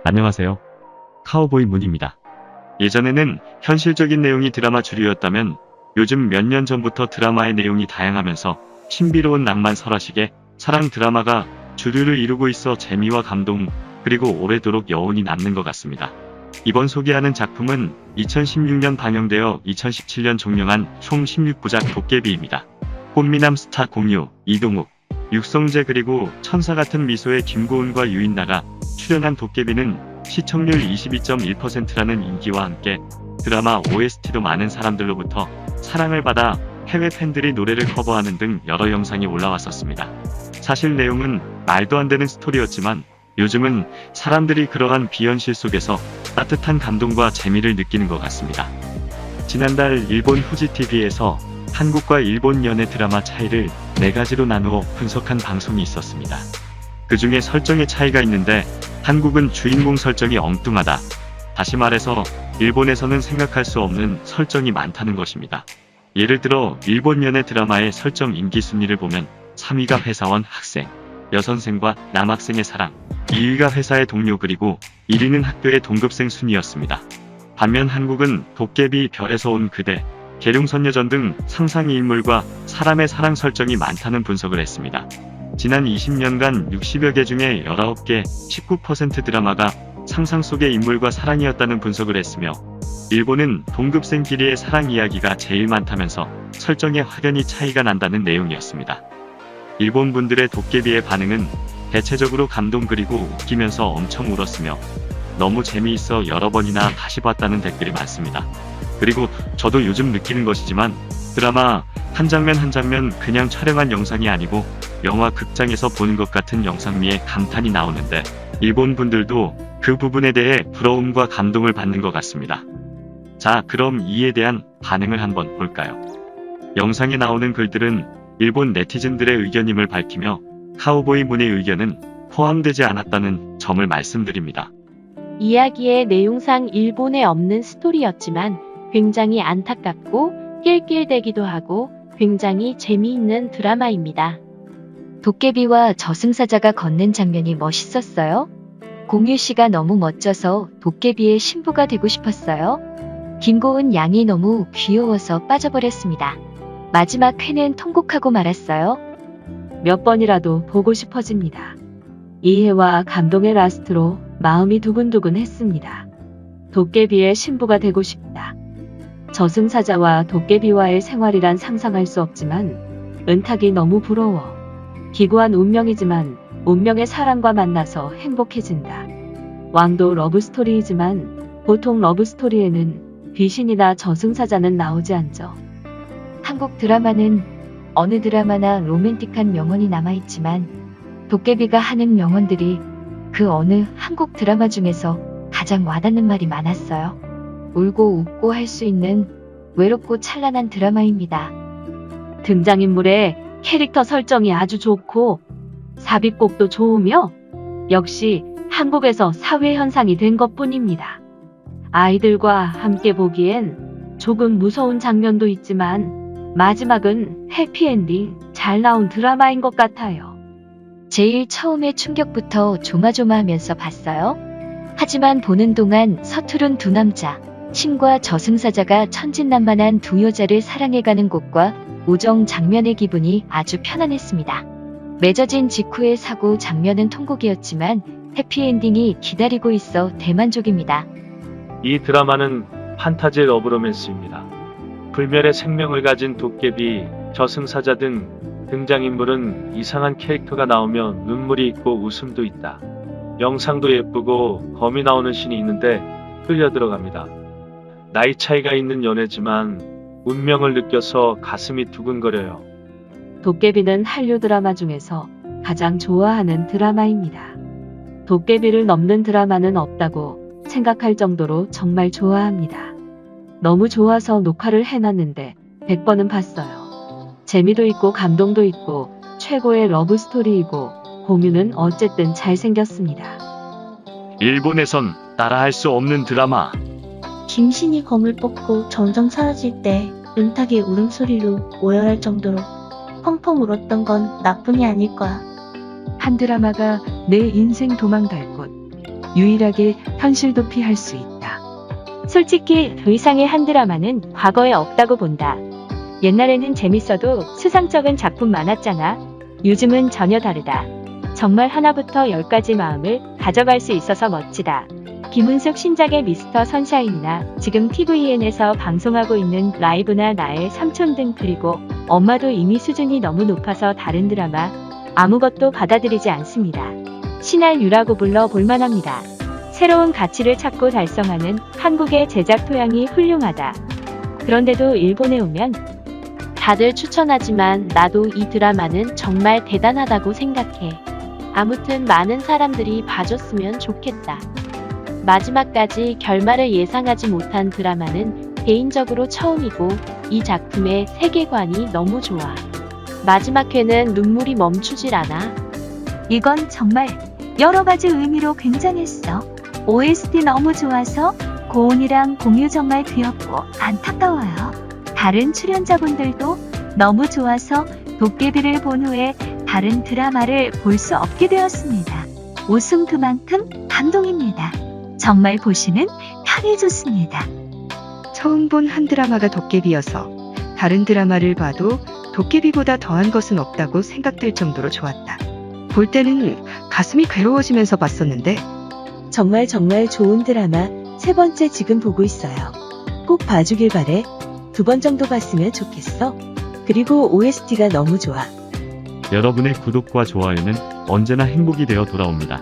안녕하세요. 카우보이 문입니다. 예전에는 현실적인 내용이 드라마 주류였다면 요즘 몇 년 전부터 드라마의 내용이 다양하면서 신비로운 낭만 설화식의 사랑 드라마가 주류를 이루고 있어 재미와 감동, 그리고 오래도록 여운이 남는 것 같습니다. 이번 소개하는 작품은 2016년 방영되어 2017년 종영한 총 16부작 도깨비입니다. 꽃미남 스타 공유, 이동욱, 육성재 그리고 천사 같은 미소의 김고은과 유인나가 출연한 도깨비는 시청률 22.1%라는 인기와 함께 드라마 OST도 많은 사람들로부터 사랑을 받아 해외 팬들이 노래를 커버하는 등 여러 영상이 올라왔었습니다. 사실 내용은 말도 안 되는 스토리였지만 요즘은 사람들이 그러한 비현실 속에서 따뜻한 감동과 재미를 느끼는 것 같습니다. 지난달 일본 후지TV에서 한국과 일본 연애 드라마 차이를 4가지로 나누어 분석한 방송이 있었습니다. 그 중에 설정의 차이가 있는데 한국은 주인공 설정이 엉뚱하다. 다시 말해서 일본에서는 생각할 수 없는 설정이 많다는 것입니다. 예를 들어 일본 연애 드라마의 설정 인기 순위를 보면 3위가 회사원 학생, 여선생과 남학생의 사랑, 2위가 회사의 동료 그리고 1위는 학교의 동급생 순이었습니다. 반면 한국은 도깨비, 별에서 온 그대, 계룡선녀전 등 상상의 인물과 사람의 사랑 설정이 많다는 분석을 했습니다. 지난 20년간 60여 개 중에 19개, 19% 드라마가 상상 속의 인물과 사랑이었다는 분석을 했으며 일본은 동급생끼리의 사랑 이야기가 제일 많다면서 설정에 확연히 차이가 난다는 내용이었습니다. 일본 분들의 도깨비의 반응은 대체적으로 감동 그리고 웃기면서 엄청 울었으며 너무 재미있어 여러 번이나 다시 봤다는 댓글이 많습니다. 그리고 저도 요즘 느끼는 것이지만 드라마 한 장면 한 장면 그냥 촬영한 영상이 아니고 영화 극장에서 보는 것 같은 영상미에 감탄이 나오는데 일본 분들도 그 부분에 대해 부러움과 감동을 받는 것 같습니다. 자, 그럼 이에 대한 반응을 한번 볼까요? 영상에 나오는 글들은 일본 네티즌들의 의견임을 밝히며 카우보이 문의 의견은 포함되지 않았다는 점을 말씀드립니다. 이야기의 내용상 일본에 없는 스토리였지만 굉장히 안타깝고 낄낄대기도 하고 굉장히 재미있는 드라마입니다. 도깨비와 저승사자가 걷는 장면이 멋있었어요. 공유 씨가 너무 멋져서 도깨비의 신부가 되고 싶었어요. 김고은 양이 너무 귀여워서 빠져버렸습니다. 마지막 회는 통곡하고 말았어요. 몇 번이라도 보고 싶어집니다. 이해와 감동의 라스트로 마음이 두근두근 했습니다. 도깨비의 신부가 되고 싶다. 저승사자와 도깨비와의 생활이란 상상할 수 없지만 은탁이 너무 부러워. 기구한 운명이지만 운명의 사람과 만나서 행복해진다. 왕도 러브스토리이지만 보통 러브스토리에는 귀신이나 저승사자는 나오지 않죠. 한국 드라마는 어느 드라마나 로맨틱한 명언이 남아있지만 도깨비가 하는 명언들이 그 어느 한국 드라마 중에서 가장 와닿는 말이 많았어요. 울고 웃고 할 수 있는 외롭고 찬란한 드라마입니다. 등장인물의 캐릭터 설정이 아주 좋고 삽입곡도 좋으며 역시 한국에서 사회현상이 된 것뿐입니다. 아이들과 함께 보기엔 조금 무서운 장면도 있지만 마지막은 해피엔딩 잘 나온 드라마인 것 같아요. 제일 처음에 충격부터 조마조마하면서 봤어요. 하지만 보는 동안 서투른 두 남자, 신과 저승사자가 천진난만한 두 여자를 사랑해가는 곳과 우정 장면의 기분이 아주 편안했습니다. 맺어진 직후의 사고 장면은 통곡이었지만 해피엔딩이 기다리고 있어 대만족입니다. 이 드라마는 판타지 러브로맨스입니다. 불멸의 생명을 가진 도깨비, 저승사자 등 등장인물은 이상한 캐릭터가 나오면 눈물이 있고 웃음도 있다. 영상도 예쁘고 검이 나오는 씬이 있는데 끌려 들어갑니다. 나이 차이가 있는 연애지만 운명을 느껴서 가슴이 두근거려요. 도깨비는 한류 드라마 중에서 가장 좋아하는 드라마입니다. 도깨비를 넘는 드라마는 없다고 생각할 정도로 정말 좋아합니다. 너무 좋아서 녹화를 해놨는데 100번은 봤어요. 재미도 있고 감동도 있고 최고의 러브스토리이고 공유는 어쨌든 잘생겼습니다. 일본에선 따라할 수 없는 드라마. 김신이 검을 뽑고 점점 사라질 때 은탁의 울음소리로 오열할 정도로 펑펑 울었던 건 나뿐이 아닐 거야. 한 드라마가 내 인생 도망갈 곳. 유일하게 현실도 피할 수 있다. 솔직히 그 이상의 한 드라마는 과거에 없다고 본다. 옛날에는 재밌어도 수상적인 작품 많았잖아. 요즘은 전혀 다르다. 정말 하나부터 10까지 마음을 가져갈 수 있어서 멋지다. 김은숙 신작의 미스터 선샤인이나 지금 TVN에서 방송하고 있는 라이브나 나의 삼촌 등, 그리고 엄마도 이미 수준이 너무 높아서 다른 드라마 아무것도 받아들이지 않습니다. 신할유라고 불러 볼만합니다. 새로운 가치를 찾고 달성하는 한국의 제작 토양이 훌륭하다. 그런데도 일본에 오면 다들 추천하지만 나도 이 드라마는 정말 대단하다고 생각해. 아무튼 많은 사람들이 봐줬으면 좋겠다. 마지막까지 결말을 예상하지 못한 드라마는 개인적으로 처음이고 이 작품의 세계관이 너무 좋아. 마지막 회는 눈물이 멈추질 않아. 이건 정말 여러 가지 의미로 굉장했어. OST 너무 좋아서 고은이랑 공유 정말 귀엽고 안타까워요. 다른 출연자분들도 너무 좋아서 도깨비를 본 후에 다른 드라마를 볼 수 없게 되었습니다. 웃음 그만큼 감동입니다. 정말 보시면 편해졌습니다. 처음 본 한 드라마가 도깨비여서 다른 드라마를 봐도 도깨비보다 더한 것은 없다고 생각될 정도로 좋았다. 볼 때는 가슴이 괴로워지면서 봤었는데 정말 좋은 드라마 3번째 지금 보고 있어요. 꼭 봐주길 바래. 2번 정도 봤으면 좋겠어. 그리고 OST가 너무 좋아. 여러분의 구독과 좋아요는 언제나 행복이 되어 돌아옵니다.